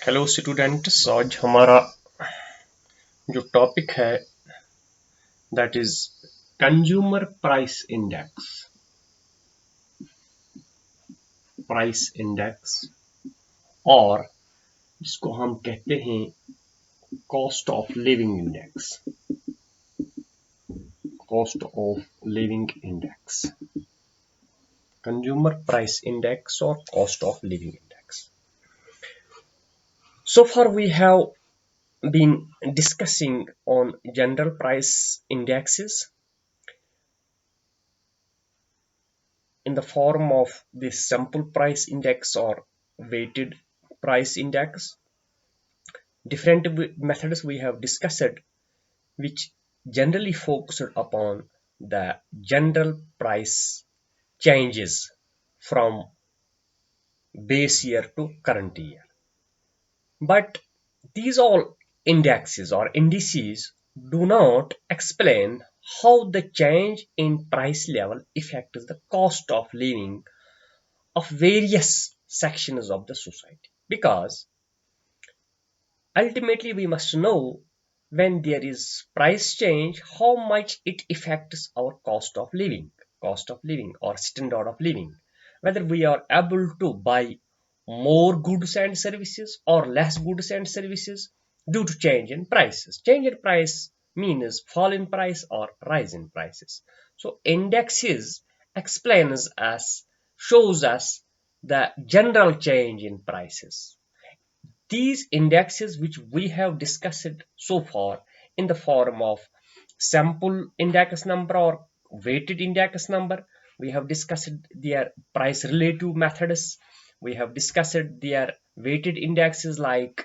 Hello students. आज हमारा जो टॉपिक है that is consumer price index और इसको हम कहते हैं cost of living index. Consumer price index और cost of living index. So far we have been discussing on general price indexes in the form of the sample price index or weighted price index. Different methods we have discussed, which generally focused upon the general price changes from base year to current year. But these all indexes or indices do not explain how the change in price level affects the cost of living of various sections of the society, because ultimately we must know when there is price change how much it affects our cost of living or standard of living, whether we are able to buy more goods and services or less goods and services due to change in prices. Change in price means fall in price or rise in prices. So indexes explains us, shows us the general change in prices. These indexes which we have discussed so far in the form of sample index number or weighted index number, we have discussed their price relative methods, we have discussed their weighted indexes like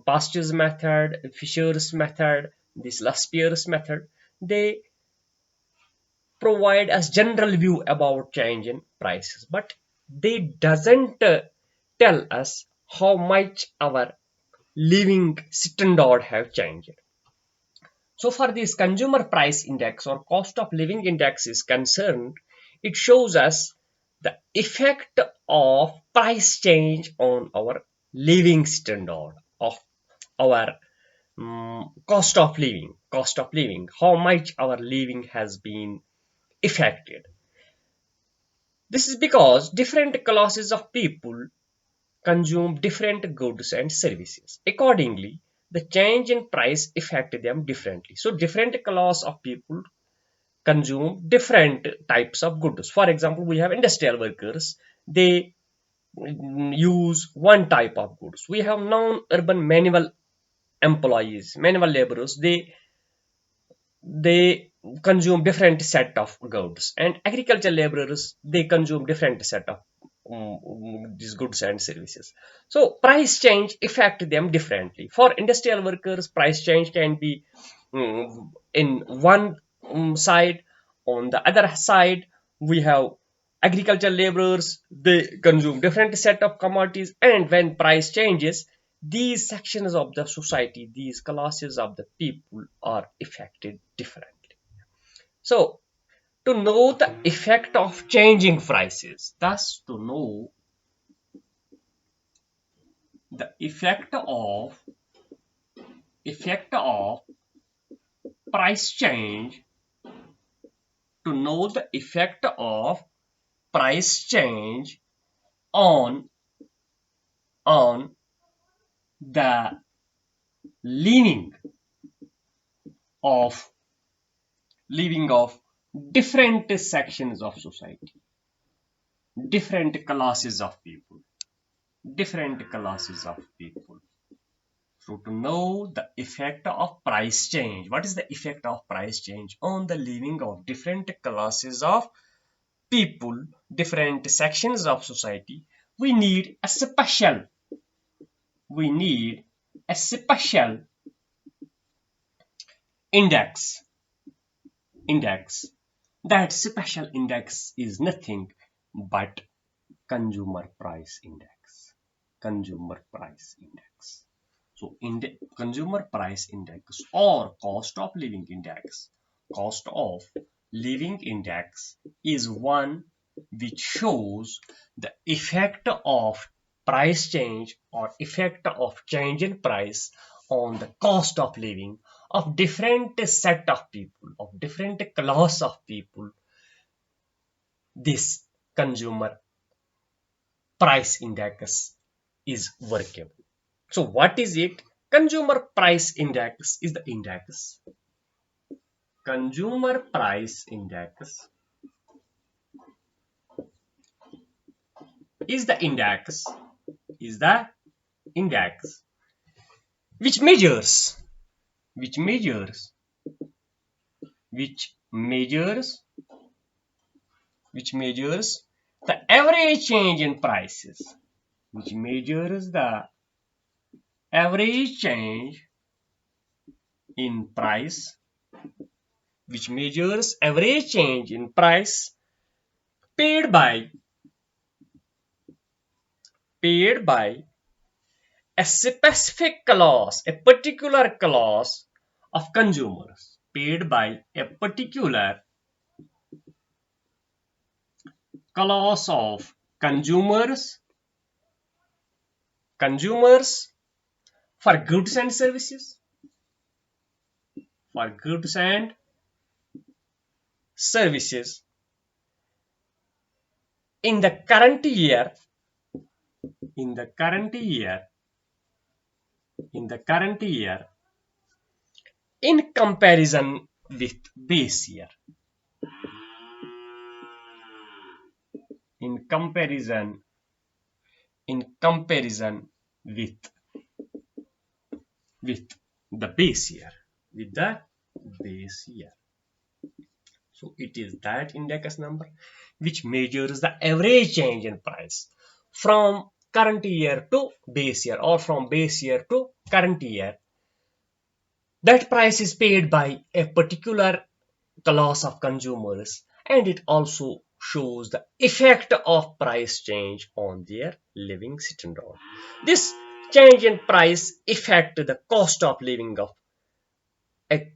Pasteur's method, Fisher's method, this Laspierre's method. They provide us general view about change in prices, but they doesn't tell us how much our living standard have changed. So for this consumer price index or cost of living index is concerned, it shows us the effect of price change on our living standard of our cost of living, how much our living has been affected. This is because different classes of people consume different goods and services. Accordingly, the change in price affect them differently. So different class of people consume different types of goods. For example, we have industrial workers. They use one type of goods. We have non-urban manual employees, manual laborers. They consume different set of goods, and agricultural laborers they consume different set of these goods and services. So price change affect them differently. For industrial workers, price change can be in one side. On the other side, we have agricultural laborers, they consume different set of commodities, and when price changes, these sections of the society, these classes of the people are affected differently. So to know the effect of changing prices, thus to know the effect of price change, to know the effect of price change on on the living of different sections of society, different classes of people, different classes of people. So to know the effect of price change, what is the effect of price change on the living of different classes of people, different sections of society, we need a special index. That special index is nothing but consumer price index. So in the consumer price index or cost of living index is one which shows the effect of price change or effect of change in price on the cost of living of different set of people, of different class of people, this consumer price index is workable. So what is it? Consumer price index is the index. Consumer price index is the index, is the index which measures, which measures, which measures, which measures the average change in prices, which measures the average change in price, which measures average change in price paid by paid by a specific class, a particular class of consumers, paid by a particular class of consumers for goods and services, for goods and services in the current year, in the current year, in the current year, in comparison with base year, in comparison, in comparison with with the base year, with the base year. So it is that index number which measures the average change in price from current year to base year, or from base year to current year. That price is paid by a particular class of consumers, and it also shows the effect of price change on their living standard. This change in price affect the cost of living of a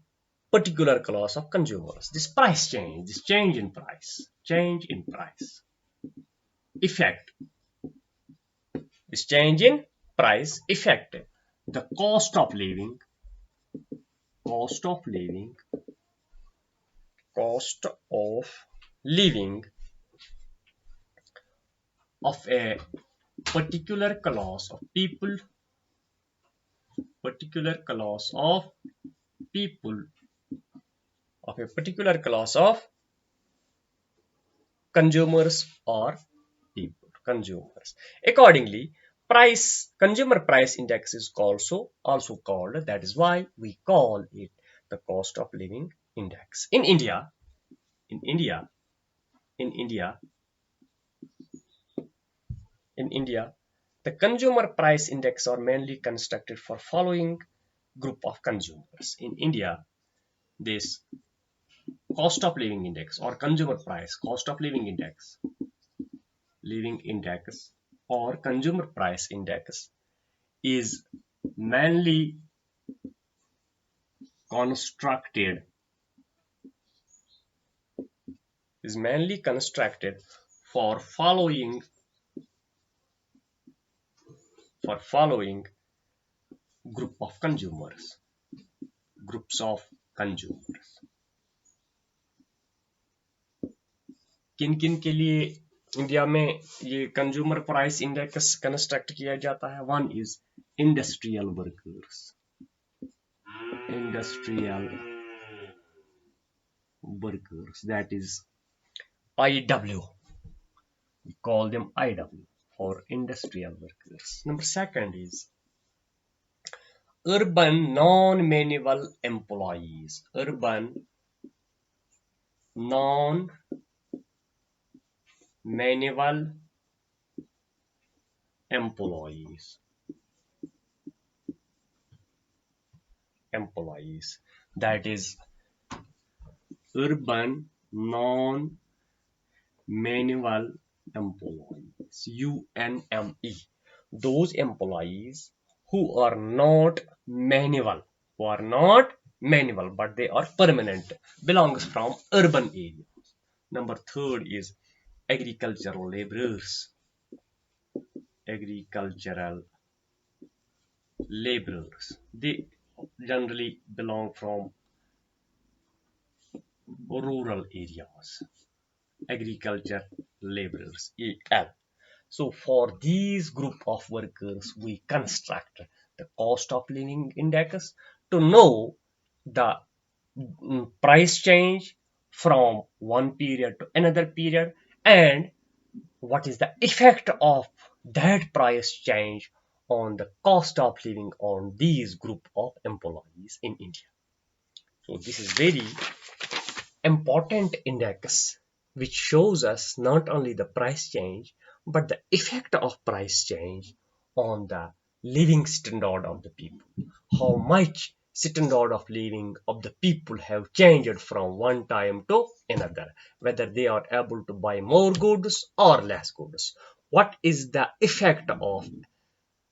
particular class of consumers. This price change, this change in price, effect, this change in price affect the cost of living, cost of living, cost of living of a particular class of people, particular class of people, of a particular class of consumers or people, consumers. Accordingly, consumer price index is also called, that is why we call it the cost of living index. In India, in India, in India, in India, the consumer price index are mainly constructed for following group of consumers. In India, this cost of living index or consumer price, cost of living index or consumer price index is mainly constructed for following group of consumers, groups of consumers. किन किन के लिए India में ये consumer price index construct किया जाता है? One is industrial workers, industrial workers, that is IW, we call them IW for industrial workers. Number second is urban non-manual employees, urban non-manual employees, that is urban non-manual employees, UNME, those employees who are not manual, but they are permanent, belongs from urban areas. Number third is agricultural laborers, agricultural laborers. They generally belong from rural areas. Agriculture laborers, AL. So for these group of workers, we construct the cost of living index to know the price change from one period to another period, and what is the effect of that price change on the cost of living on these group of employees in India. So this is very important index which shows us not only the price change but the effect of price change on the living standard of the people. How much standard of living of the people have changed from one time to another, whether they are able to buy more goods or less goods. What is the effect of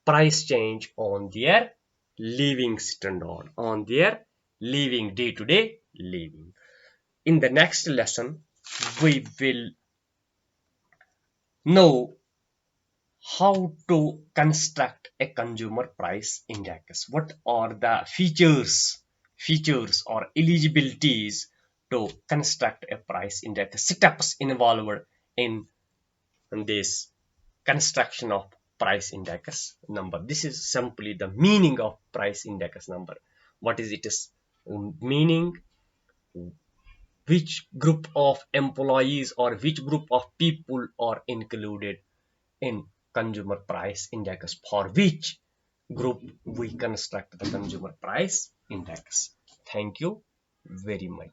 price change on their living standard, on their living day to day living? In the next lesson, we will know how to construct a consumer price index. What are the features or eligibilities to construct a price index? Steps involved in this construction of price index number. This is simply the meaning of price index number. What is its meaning? Which group of employees or which group of people are included in consumer price index, for which group we construct the consumer price index. Thank you very much.